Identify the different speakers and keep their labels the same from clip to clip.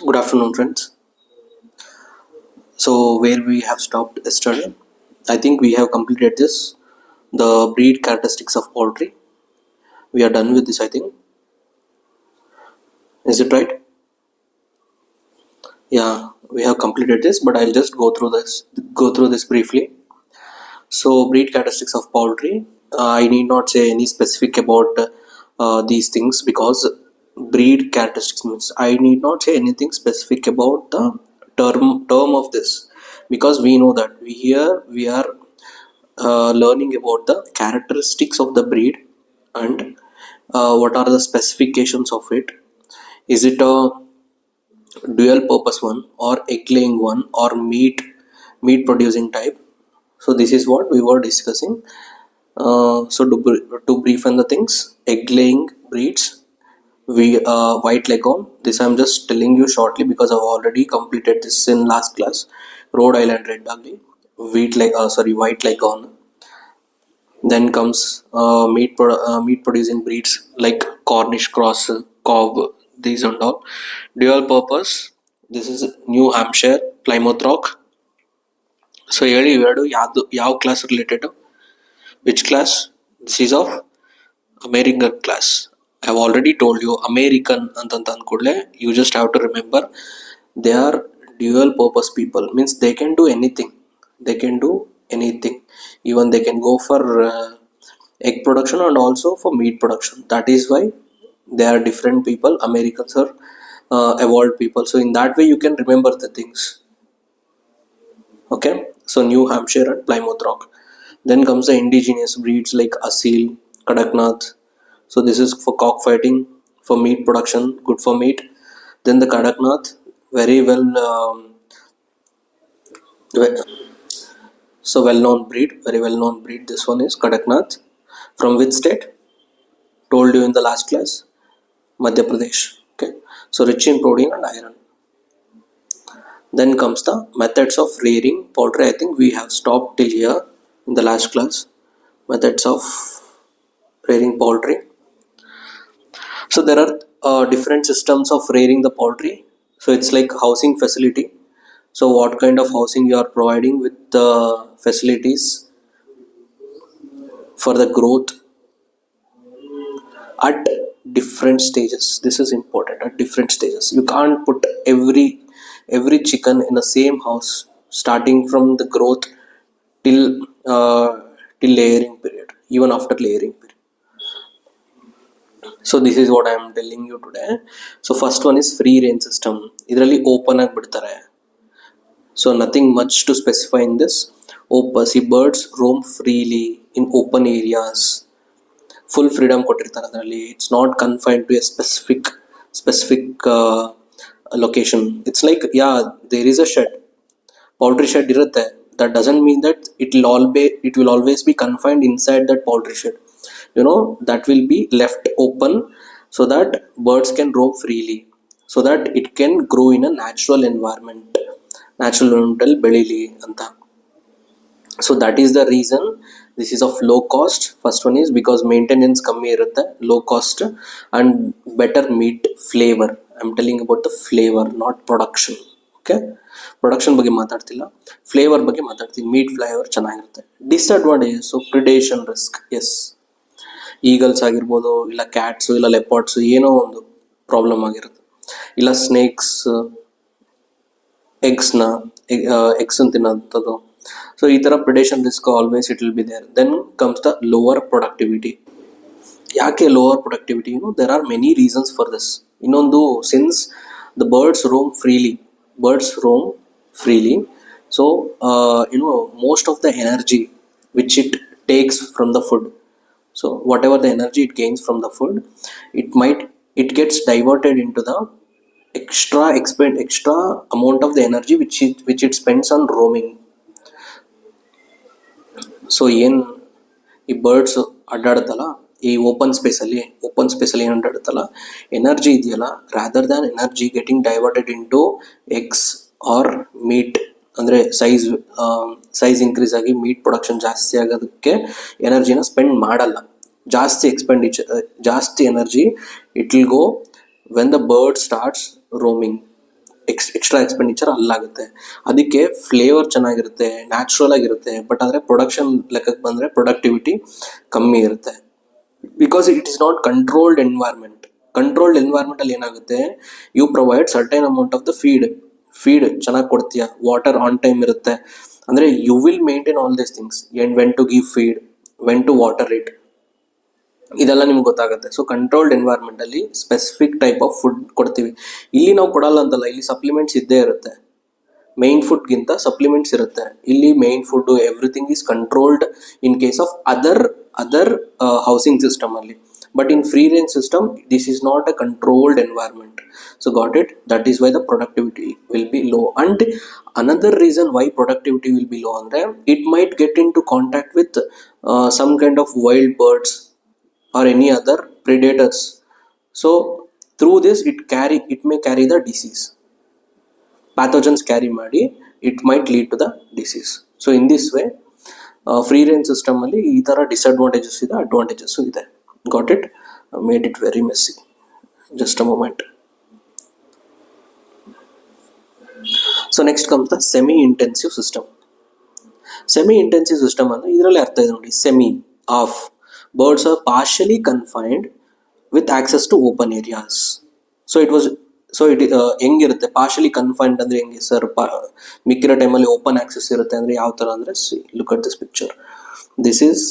Speaker 1: Good afternoon, friends. So, where we have stopped yesterday, I think we have completed this. The breed characteristics of poultry. We are done with this, I think. Is it right? Yeah, we have completed this, but I'll just go through this briefly. So, breed characteristics of poultry. I need not say any specific about these things because breed characteristics means I need not say anything specific about the term of this because we know that we are learning about the characteristics of the breed and what are the specifications of it. Is it a dual purpose one or egg laying one or meat producing type? So this is what we were discussing. To brief on the things, egg laying breeds, we white leghorn. This I'm just telling you shortly because I've already completed this in last class. Rhode Island red ugly, white leghorn. Then comes meat producing breeds like Cornish cross, Cobb, these and all. Dual purpose. This is New Hampshire Plymouth Rock. So ಹೇಳಿ ಇವೆರಡು ಯಾವ್ದು ಯಾವ class related? Which class? This is of American class. I have already told you American ಅಂತಂತ ಅಂದ್ಕೂಡ್ಲೆ you just have to remember they are dual purpose people, means they can do anything. They can do anything. Even they can go for egg production and also for meat production. That is why they are different people. Americans are evolved people. So in that way you can remember the things. Okay, so New Hampshire and Plymouth Rock. Then comes the indigenous breeds like Asil, Kadaknath. So this is for cockfighting, for meat production, good for meat. Then the Kadaknath, very well-known breed, very well-known breed. This one is Kadaknath. From which state? Told you in the last class, Madhya Pradesh. Okay, so rich in protein and iron. Then comes the methods of rearing poultry. I think we have stopped till here in the last class. Methods of rearing poultry. So there are different systems of rearing the poultry. So it's like housing facility. So what kind of housing you are providing with the facilities for the growth at different stages. This is important, at different stages. You can't put every chicken in the same house starting from the growth till till layering period, even after layering period. So this is what I am telling you today. So first one is free range system. ಇದರಲ್ಲಿ open ಆಗಿ ಬಿಡ್ತಾರೆ. So nothing much to specify in this. See, birds roam freely in open areas. Full freedom ಕೊಟ್ಟಿರ್ತಾರೆ ಅದರಲ್ಲಿ. It's not confined to a specific location. It's like, yeah, there is a shed, poultry shed ಇರುತ್ತೆ. That doesn't mean that it will always be confined inside that poultry shed. That will be left open so that birds can roam freely, so that it can grow in a natural environment ಬೆಳೀಲಿ ಅಂತ. So that is the reason this is of low cost. First one is because maintenance ಕಮ್ಮಿ ಇರುತ್ತೆ, low cost and better meat flavor. I'm telling about the flavor, not production. Okay, production ಬಗ್ಗೆ ಮಾತಾಡ್ತಿಲ್ಲ, flavour ಬಗ್ಗೆ ಮಾತಾಡ್ತೀನಿ. Meat flavour ಚೆನ್ನಾಗಿರುತ್ತೆ. Disadvantages, predation risk. Yes, eagles ಆಗಿರ್ಬೋದು, ಇಲ್ಲ cats, ಇಲ್ಲ ಲೆಪರ್ಡ್ಸು, ಏನೋ ಒಂದು ಪ್ರಾಬ್ಲಮ್ ಆಗಿರುತ್ತೆ. ಇಲ್ಲ ಸ್ನೇಕ್ಸ್ ಎಗ್ಸ್ನ ತಿನ್ನೋಂಥದ್ದು. ಸೊ ಈ ಥರ predation risk always it will be there. Then comes the lower productivity. ಯಾಕೆ lower productivity? There are many reasons for this. ಇನ್ನೊಂದು, since the birds roam freely, so most of the energy which it takes from the food, so whatever the energy it gains from the food, it gets diverted into the extra amount of the energy which it spends on roaming. So ಏನು ಈ birds ಅಡ್ಡಾಡುತ್ತಲ್ಲ ಈ open ಸ್ಪೇಸಲ್ಲಿ ಏನು ಅಡ್ಡಾಡುತ್ತಲ್ಲ, energy ಇದೆಯಲ್ಲ, rather than energy getting diverted into eggs or meat, ಅಂದರೆ size increase ಆಗಿ ಮೀಟ್ ಪ್ರೊಡಕ್ಷನ್ ಜಾಸ್ತಿ ಆಗೋದಕ್ಕೆ ಎನರ್ಜಿನ ಸ್ಪೆಂಡ್ ಮಾಡಲ್ಲ. ಜಾಸ್ತಿ energy it will go when the bird starts roaming. Extra expenditure ಅಲ್ಲಾಗುತ್ತೆ. ಅದಕ್ಕೆ ಫ್ಲೇವರ್ ಚೆನ್ನಾಗಿರುತ್ತೆ, ನ್ಯಾಚುರಲ್ ಆಗಿರುತ್ತೆ. ಬಟ್ ಆದರೆ ಪ್ರೊಡಕ್ಷನ್ ಲೆಕ್ಕಕ್ಕೆ ಬಂದರೆ ಪ್ರೊಡಕ್ಟಿವಿಟಿ ಕಮ್ಮಿ ಇರುತ್ತೆ. Because it is not controlled environment. Controlled ಎನ್ವೈರ್ಮೆಂಟಲ್ಲಿ ಏನಾಗುತ್ತೆ, you provide certain amount of the feed ಚೆನ್ನಾಗಿ ಕೊಡ್ತೀಯ, ವಾಟರ್ ಆನ್ ಟೈಮ್ ಇರುತ್ತೆ. ಅಂದರೆ you will maintain all these things and when to give feed, when to water it, ಇದೆಲ್ಲ ನಿಮ್ಗೆ ಗೊತ್ತಾಗುತ್ತೆ. So controlled ಎನ್ವೈರ್ಮೆಂಟಲ್ಲಿ ಸ್ಪೆಸಿಫಿಕ್ ಟೈಪ್ ಆಫ್ ಫುಡ್ ಕೊಡ್ತೀವಿ. ಇಲ್ಲಿ ನಾವು ಕೊಡಲ್ಲ ಅಂತಲ್ಲ, ಇಲ್ಲಿ ಸಪ್ಲಿಮೆಂಟ್ಸ್ ಇದ್ದೇ ಇರುತ್ತೆ. ಮೈನ್ ಫುಡ್ಗಿಂತ ಸಪ್ಲಿಮೆಂಟ್ಸ್ ಇರುತ್ತೆ. ಇಲ್ಲಿ main food everything is controlled in case of other housing system ಅಲ್ಲಿ. But in free range system this is not a controlled environment. So got it, that is why the productivity will be low. And another reason why productivity will be low ಅಂದರೆ it might get into contact with some kind of wild birds or any other predators. So through this it may carry the disease. Pathogens carry ಮಾಡಿ it might lead to the disease. So in this way free range system ಅಲ್ಲಿ ಈ ತರ disadvantages ಇದೆ, advantages ಇದೆ. Got it? Made it very messy. Just a moment. So next comes the semi intensive system. Semi intensive system ಅಂದ್ರೆ ಇದರಲ್ಲಿ ಅರ್ಥ ಇದೆ ನೋಡಿ, semi of. Birds are partially confined with access to open areas. So it ಹೆಂಗಿರುತ್ತೆ, partially confined ಅಂದರೆ ಹೆಂಗೆ sir, ಮಿಕ್ಕಿರೋ ಟೈಮಲ್ಲಿ open access ಇರುತ್ತೆ ಅಂದರೆ ಯಾವ ಥರ ಅಂದರೆ, look at this picture. This is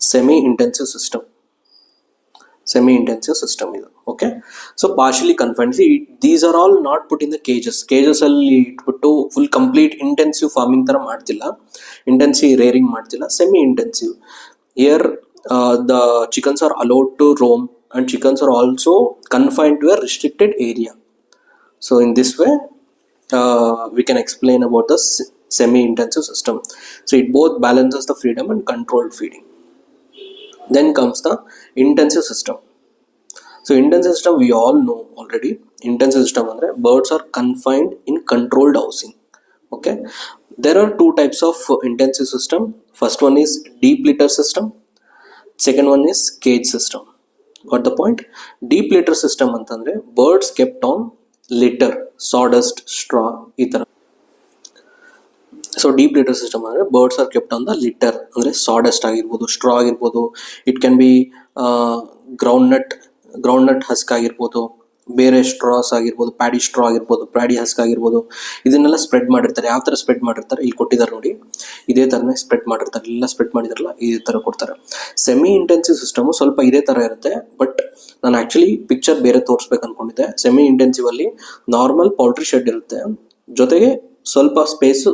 Speaker 1: semi intensive system ಇದು. Okay, so partially confined. These are all not put in the cages ಅಲ್ಲಿ ಇಟ್ಬಿಟ್ಟು ಫುಲ್ ಕಂಪ್ಲೀಟ್ ಇಂಟೆನ್ಸಿವ್ ಫಾರ್ಮಿಂಗ್ ಥರ ಮಾಡ್ತಿಲ್ಲ, ಇಂಟೆನ್ಸಿವ್ ರೇರಿಂಗ್ ಮಾಡ್ತಿಲ್ಲ, semi intensive. Here the chickens are allowed to roam and chickens are also confined to a restricted area. So in this way we can explain about the semi-intensive system. So it both balances the freedom and controlled feeding. Then comes the intensive system. So intensive system we all know already. Intensive system andre birds are confined in controlled housing. Okay, there are two types of intensive system. First one is deep litter system, second one is cage system. Got the point? Deep litter system ಅಂತಂದ್ರೆ birds kept on litter, sawdust, straw ಈ ತರ. So deep litter system ಅಂದರೆ birds are kept on the litre, ಅಂದರೆ sawdust ಆಗಿರ್ಬೋದು, straw ಆಗಿರ್ಬೋದು, it can be ground nut husk ಆಗಿರ್ಬೋದು, ಬೇರೆ straws ಆಗಿರ್ಬೋದು, ಪ್ಯಾಡಿ ಸ್ಟ್ರಾ ಆಗಿರ್ಬೋದು, ಪ್ಯಾಡಿ ಹಸ್ಕ್ ಆಗಿರ್ಬೋದು, ಇದನ್ನೆಲ್ಲ ಸ್ಪ್ರೆಡ್ ಮಾಡಿರ್ತಾರೆ. ಯಾವ ಥರ ಸ್ಪ್ರೆಡ್ ಮಾಡಿರ್ತಾರೆ ಇಲ್ಲಿ ಕೊಟ್ಟಿದ್ದಾರೆ ನೋಡಿ, ಇದೇ ಥರನೇ ಸ್ಪ್ರೆಡ್ ಮಾಡಿರ್ತಾರೆ. ಎಲ್ಲ ಸ್ಪ್ರೆಡ್ ಮಾಡಿದಾರಲ್ಲ ಇದೇ ಥರ ಕೊಡ್ತಾರೆ. ಸೆಮಿ ಇಂಟೆನ್ಸಿವ್ ಸಿಸ್ಟಮು ಸ್ವಲ್ಪ ಇದೇ ಥರ ಇರುತ್ತೆ, ಬಟ್ ನಾನು ಆ್ಯಕ್ಚುಲಿ ಪಿಕ್ಚರ್ ಬೇರೆ ತೋರಿಸ್ಬೇಕು ಅಂದ್ಕೊಂಡಿದ್ದೆ. ಸೆಮಿ ಇಂಟೆನ್ಸಿವ್ ಅಲ್ಲಿ ನಾರ್ಮಲ್ ಪೌಲ್ಟ್ರಿ ಶೆಡ್ ಇರುತ್ತೆ, ಜೊತೆಗೆ ಸ್ವಲ್ಪ ಸ್ಪೇಸು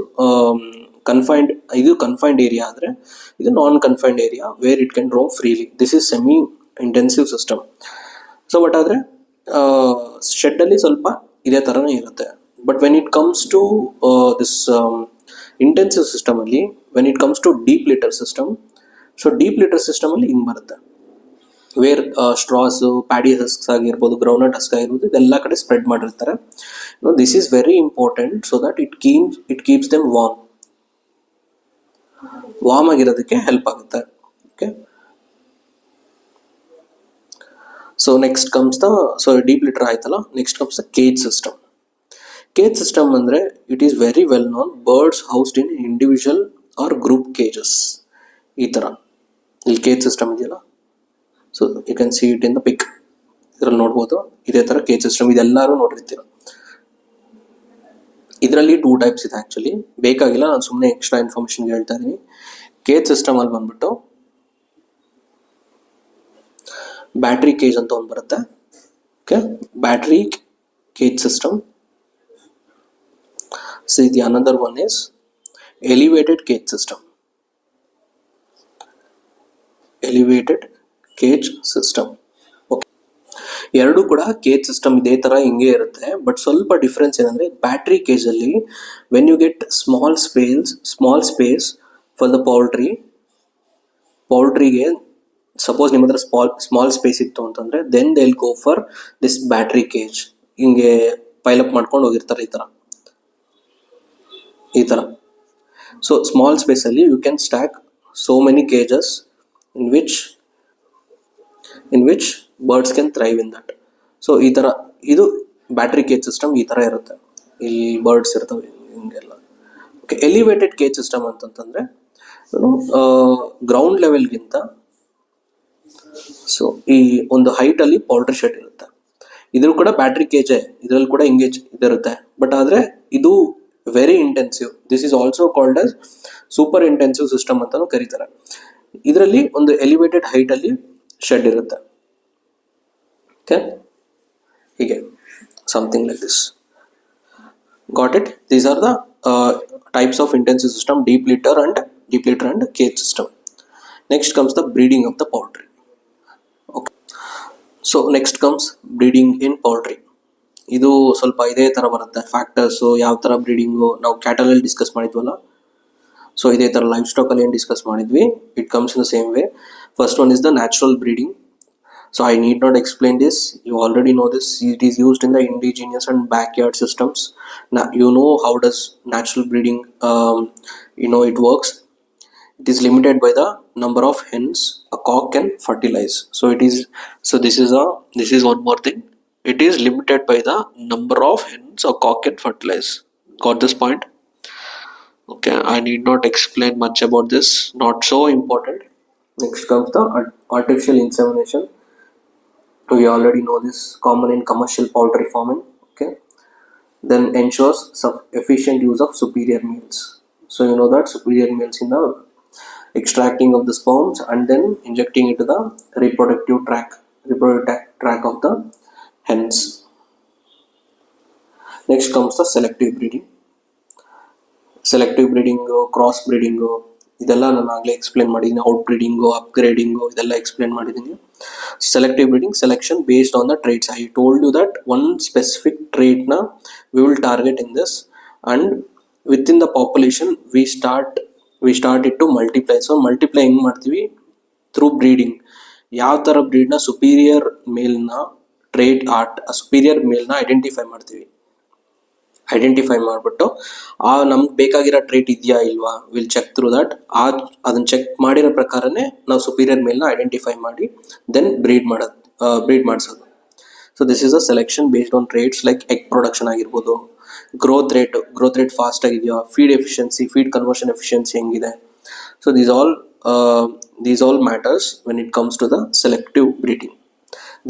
Speaker 1: ಕನ್ಫೈನ್ಡ್ ಏರಿಯಾ ಆದರೆ ಇದು non confined area where it can roam freely. This is semi intensive system. So but ಆದರೆ ಶೆಡ್ಡಲ್ಲಿ ಸ್ವಲ್ಪ ಇದೇ ಥರನೇ ಇರುತ್ತೆ. But when it comes to this intensive ಸಿಸ್ಟಮಲ್ಲಿ, when it comes to deep litter system, so deep litter ಸಿಸ್ಟಮಲ್ಲಿ ಹಿಂಗೆ ಬರುತ್ತೆ, ವೇರ್ ಸ್ಟ್ರಾಸು, ಪ್ಯಾಡಿ ಹಸ್ಕ್ಸ್ ಆಗಿರ್ಬೋದು, ಗ್ರೌಂಡ್ನಟ್ ಹಸ್ಕ್ ಆಗಿರ್ಬೋದು, ಇದೆಲ್ಲ ಕಡೆ ಸ್ಪ್ರೆಡ್ ಮಾಡಿರ್ತಾರೆ. This is very important so that it keeps them warm ಆಗಿರೋದಕ್ಕೆ ಹೆಲ್ಪ್ ಆಗುತ್ತೆ. Okay, so next comes the, so deep litter ಆಯ್ತಲ್ಲ, next comes the cage system. Cage system ಅಂದರೆ it is very well known. Birds housed in individual or group cages. ಈ ಥರ ಇಲ್ಲಿ cage system ಇದೆಯಲ್ಲ, so you can see it in the pic, ಇದರಲ್ಲಿ ನೋಡ್ಬೋದು. ಇದೇ ಥರ ಕೇಜ್ ಸಿಸ್ಟಮ್ ಇದೆಲ್ಲರೂ ನೋಡಿರ್ತೀರ. ಇದರಲ್ಲಿ 2 ಟೈಪ್ಸ್ ಇದೆ ಆ್ಯಕ್ಚುಲಿ, ಬೇಕಾಗಿಲ್ಲ, ನಾನು ಸುಮ್ಮನೆ ಎಕ್ಸ್ಟ್ರಾ ಇನ್ಫಾರ್ಮೇಷನ್ಗೆ ಹೇಳ್ತಾ ಇದ್ದೀನಿ. ಕೇಜ್ ಸಿಸ್ಟಮಲ್ಲಿ ಬಂದ್ಬಿಟ್ಟು ಬ್ಯಾಟ್ರಿ ಕೇಜ್ ಅಂತ ಒಂದು ಬರುತ್ತೆ. Okay, battery cage system. So ಇದು another one is elevated cage system. Elevated cage system. Okay, ಎರಡೂ ಕೂಡ ಕೇಜ್ ಸಿಸ್ಟಮ್ ಇದೇ ಥರ ಹಿಂಗೆ ಇರುತ್ತೆ. ಬಟ್ ಸ್ವಲ್ಪ ಡಿಫ್ರೆನ್ಸ್ ಏನಂದರೆ, ಬ್ಯಾಟ್ರಿ ಕೇಜಲ್ಲಿ when you get small space for the ಪೌಲ್ಟ್ರಿಗೆ ಸಪೋಸ್ ನಿಮ್ಮ ಹತ್ರ ಸ್ಮಾಲ್ ಸ್ಪೇಸ್ ಇತ್ತು ಅಂತಂದರೆ, then they will go for this battery cage. ಹಿಂಗೆ ಪೈಲಪ್ ಮಾಡ್ಕೊಂಡು ಹೋಗಿರ್ತಾರೆ ಈ ಥರ. ಸೊ ಸ್ಮಾಲ್ ಸ್ಪೇಸಲ್ಲಿ you can stack so many cages in which birds can thrive in that. So ಈ ಥರ ಇದು ಬ್ಯಾಟ್ರಿ ಕೇಜ್ ಸಿಸ್ಟಮ್ ಈ ಥರ ಇರುತ್ತೆ, ಇಲ್ಲಿ ಬರ್ಡ್ಸ್ ಇರ್ತವೆ ಹಿಂಗೆಲ್ಲ. ಓಕೆ, ಎಲಿವೇಟೆಡ್ ಕೇಜ್ ಸಿಸ್ಟಮ್ ಅಂತಂತಂದರೆ ಗ್ರೌಂಡ್ ಲೆವೆಲ್ಗಿಂತ ಸೊ ಈ ಒಂದು ಹೈಟಲ್ಲಿ ಪೌಲ್ಟ್ರಿ ಶೆಡ್ ಇರುತ್ತೆ. ಇದ್ರ ಕೂಡ ಬ್ಯಾಟ್ರಿ ಕೇಜೆ, ಇದರಲ್ಲಿ ಕೂಡ ಎಂಗೇಜ್ ಇದಿರುತ್ತೆ. ಬಟ್ ಆದರೆ ಇದು very intensive. This is also called as super intensive system ಅಂತಲೂ ಕರೀತಾರೆ. ಇದರಲ್ಲಿ ಒಂದು ಎಲಿವೇಟೆಡ್ ಹೈಟಲ್ಲಿ ಶೆಡ್ ಇರುತ್ತೆ. ಓಕೆ, ಹೀಗೆ something like this. Got it? These are the types of intensive system: deep litter and cage system. Next comes the breeding of the poultry. Okay, so next comes breeding in poultry. ಇದು ಸ್ವಲ್ಪ ಇದೇ ಥರ ಬರುತ್ತೆ factors, ಯಾವ ಥರ breeding ನಾವು ಕ್ಯಾಟಲಲ್ಲಿ discuss ಮಾಡಿದ್ವಲ್ಲ, so ಇದೇ ಥರ ಲೈಫ್ ಸ್ಟಾಕಲ್ಲಿ ಏನು ಡಿಸ್ಕಸ್ ಮಾಡಿದ್ವಿ, it comes in the same way. First one is the natural breeding. So I need not explain this. You already know this. It is used in the indigenous and backyard systems. Now you know how does natural breeding, it works. It is limited by the number of hens a cock can fertilize. This is one more thing. It is limited by the number of hens a cock can fertilize. Got this point? Okay, I need not explain much about this. Not so important. Next comes the artificial insemination. We already know this, common in commercial poultry farming. Okay, then ensures efficient use of superior males. So you know that superior males in the extracting of the sperms and then injecting into the reproductive tract of the hens. Next comes the selective breeding. Cross breeding ಇದೆಲ್ಲ ನಾನು ಆಗಲೇ explain ಮಾಡಿದ್ದೀನಿ. Out breeding, ಅಪ್ಗ್ರೇಡಿಂಗು ಇದೆಲ್ಲ explain ಮಾಡಿದ್ದೀನಿ. Selective breeding, selection based on the traits. I told you that one specific trait na we will target in this, and within the population we start it to multiply. So multiply ಹೆಂಗ್ ಮಾಡ್ತೀವಿ? Through breeding. ಯಾವ ಥರ ಬ್ರೀಡ್ನ superior ಮೇಲ್ನ superior ಮೇಲ್ನ identify ಮಾಡಿಬಿಟ್ಟು ನಮ್ಗೆ ಬೇಕಾಗಿರೋ trait ಇದೆಯಾ ಇಲ್ವಾ, will check through that. ಅದನ್ನು ಚೆಕ್ ಮಾಡಿರೋ ಪ್ರಕಾರನೇ ನಾವು ಸುಪೀರಿಯರ್ ಮೇಲ್ನ ಐಡೆಂಟಿಫೈ ಮಾಡಿ ದೆನ್ ಬ್ರೀಡ್ ಮಾಡಿಸೋದು. So this is a selection based on traits like egg production ಆಗಿರ್ಬೋದು, ಗ್ರೋತ್ ರೇಟ್ ಫಾಸ್ಟ್ ಆಗಿದೆಯಾ, ಫೀಡ್ ಕನ್ವರ್ಷನ್ ಎಫಿಷಿಯನ್ಸಿ ಹೆಂಗಿದೆ. So these all matters when it comes to the selective breeding.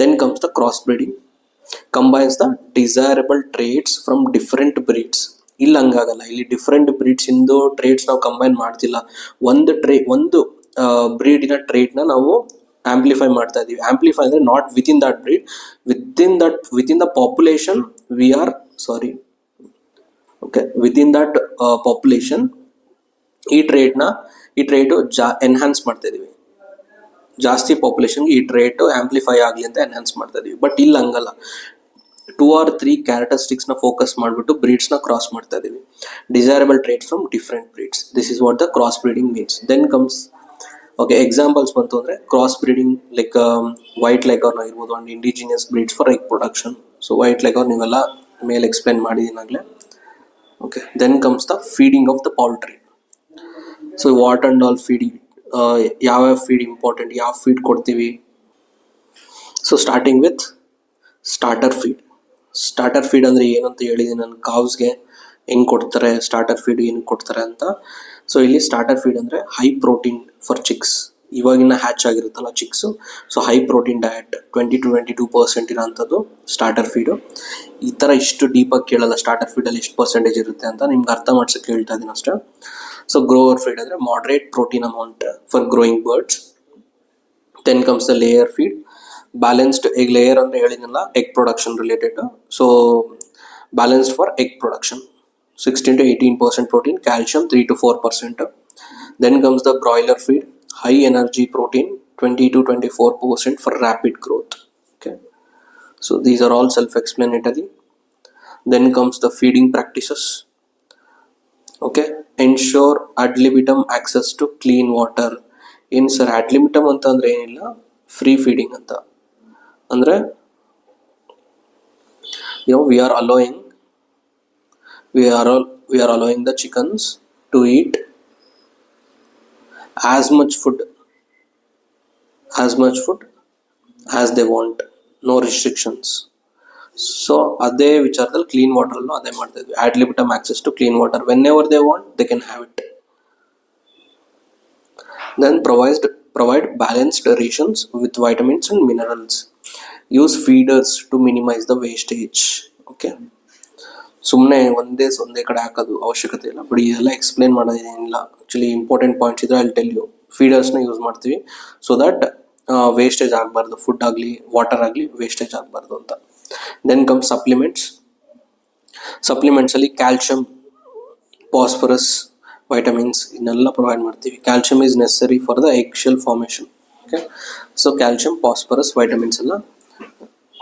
Speaker 1: Then comes the cross breeding. Combines the desirable traits from different breeds. ಇಲ್ಲಿ ಹಂಗಾಗಲ್ಲ, ಇಲ್ಲಿ different breeds ಇಂದು traits ನಾವು combine ಮಾಡ್ತಿಲ್ಲ. ಒಂದು ಬ್ರೀಡಿನ ಟ್ರೇಟ್ನ ನಾವು amplify ಮಾಡ್ತಾ ಇದೀವಿ. Amplify ಅಂದರೆ not within that breed, within the population within that population ಈ ಟ್ರೇಟು ಎನ್ಹಾನ್ಸ್ ಮಾಡ್ತಾ ಇದೀವಿ. ಜಾಸ್ತಿ ಪಾಪ್ಯುಲೇಷನ್ಗೆ ಈ ಟ್ರೇಟು ಆಂಪ್ಲಿಫೈ ಆಗಲಿ ಅಂತ ಎನ್ಹಾನ್ಸ್ ಮಾಡ್ತಾ ಇದೀವಿ. ಬಟ್ ಇಲ್ಲಿ ಹಂಗಲ್ಲ, 2 or 3 ಕ್ಯಾರೆಕ್ಟರಿಸ್ಟಿಕ್ಸ್ನ ಫೋಕಸ್ ಮಾಡಿಬಿಟ್ಟು ಬ್ರೀಡ್ಸ್ನ ಕ್ರಾಸ್ ಮಾಡ್ತಾ ಇದೀವಿ. Desirable traits from different breeds. This is what the cross breeding means. Then comes examples ಬಂತು ಅಂದರೆ cross breeding like white leghorn ಆಗಿರ್ಬೋದು and indigenous breeds for egg production. So white ಲೆಗರ್ ನೀವೆಲ್ಲ ಮೇಲೆ explain ಮಾಡಿದ್ದೀನಾಗಲೇ. Okay, then comes the feeding of the poultry. So what and all feeding, ಯಾವ್ಯಾವ feed important, ಯಾವ feed ಕೊಡ್ತೀವಿ. So starting with starter feed ಅಂದರೆ ಏನು ಅಂತ ಹೇಳಿದ್ದೀನಿ ನಾನು. ಕಾವ್ಸ್ಗೆ ಹೆಂಗೆ ಕೊಡ್ತಾರೆ, ಸ್ಟಾರ್ಟರ್ ಫೀಡ್ ಏನು ಕೊಡ್ತಾರೆ ಅಂತ. ಸೊ ಇಲ್ಲಿ ಸ್ಟಾರ್ಟರ್ ಫೀಡ್ ಅಂದರೆ ಹೈ ಪ್ರೋಟೀನ್ ಫಾರ್ ಚಿಕ್ಸ್. ಇವಾಗಿನ ಹ್ಯಾಚ್ ಆಗಿರುತ್ತಲ್ಲ chicks, so high protein diet 20-22% ಇರೋಂಥದ್ದು ಸ್ಟಾರ್ಟರ್ ಫೀಡು. ಈ ಥರ ಇಷ್ಟು ಡೀಪಾಗಿ ಕೇಳಲ್ಲ ಸ್ಟಾರ್ಟರ್ ಫೀಡಲ್ಲಿ ಎಷ್ಟು ಪರ್ಸೆಂಟೇಜ್ ಇರುತ್ತೆ ಅಂತ, ನಿಮ್ಗೆ ಅರ್ಥ ಮಾಡ್ಸೋಕ್ಕೆ ಹೇಳ್ತಾ ಇದ್ದೀನಿ ಅಷ್ಟೇ. ಸೊ ಗ್ರೋವರ್ ಫೀಡ್ ಅಂದರೆ moderate protein amount for growing birds. Then comes the layer feed. Balanced egg layer ಅಂದರೆ ಹೇಳಿದ್ನಲ್ಲ, egg production related. So balanced for egg production, 16-18% protein, calcium 3-4%. Then comes the broiler feed, high energy protein, 20-24% for rapid growth. Okay, so these are all self-explanatory. Then comes the feeding practices. Okay, ensure ad libitum access to clean water. ಏನು sir ad libitum ಅಂತ ಅಂದರೆ ಏನಿಲ್ಲ, free feeding ಅಂತ ಅಂದರೆ we are allowing the chickens to eat as much food as they want, no restrictions. So ಅದೇ ವಿಚಾರದಲ್ಲಿ clean water ಅಲ್ಲೂ ಅದೇ ಮಾಡ್ತಾ ಇದ್ವಿ. Ad libitum access to clean water whenever they want they can have it. Then provide balanced rations with vitamins and minerals. Use feeders to minimize the wastage. Okay. ಸುಮ್ಮನೆ ಒಂದೇ ಕಡೆ ಹಾಕೋದು ಅವಶ್ಯಕತೆ ಇಲ್ಲ. ಬಟ್ ಇದೆಲ್ಲ ಎಕ್ಸ್ಪ್ಲೇನ್ ಮಾಡೋದೇನಿಲ್ಲ. Actually important points ಇದ್ರೆ ಅಲ್ಲಿ ಟೆಲ್ ಯು. ಫೀಡರ್ಸ್ನ ಯೂಸ್ ಮಾಡ್ತೀವಿ ಸೊ ದಟ್ ವೇಸ್ಟೇಜ್ ಆಗಬಾರ್ದು. ಫುಡ್ ಆಗಲಿ ವಾಟರ್ ಆಗಲಿ ವೇಸ್ಟೇಜ್ ಆಗಬಾರ್ದು ಅಂತ. Then come supplements. ಸಪ್ಲಿಮೆಂಟ್ಸಲ್ಲಿ ಕ್ಯಾಲ್ಶಿಯಂ, ಫಾಸ್ಫರಸ್, ವೈಟಮಿನ್ಸ್ ಇದನ್ನೆಲ್ಲ ಪ್ರೊವೈಡ್ ಮಾಡ್ತೀವಿ. Calcium is necessary for the egg shell formation. Okay, so calcium, phosphorus, vitamins ಎಲ್ಲ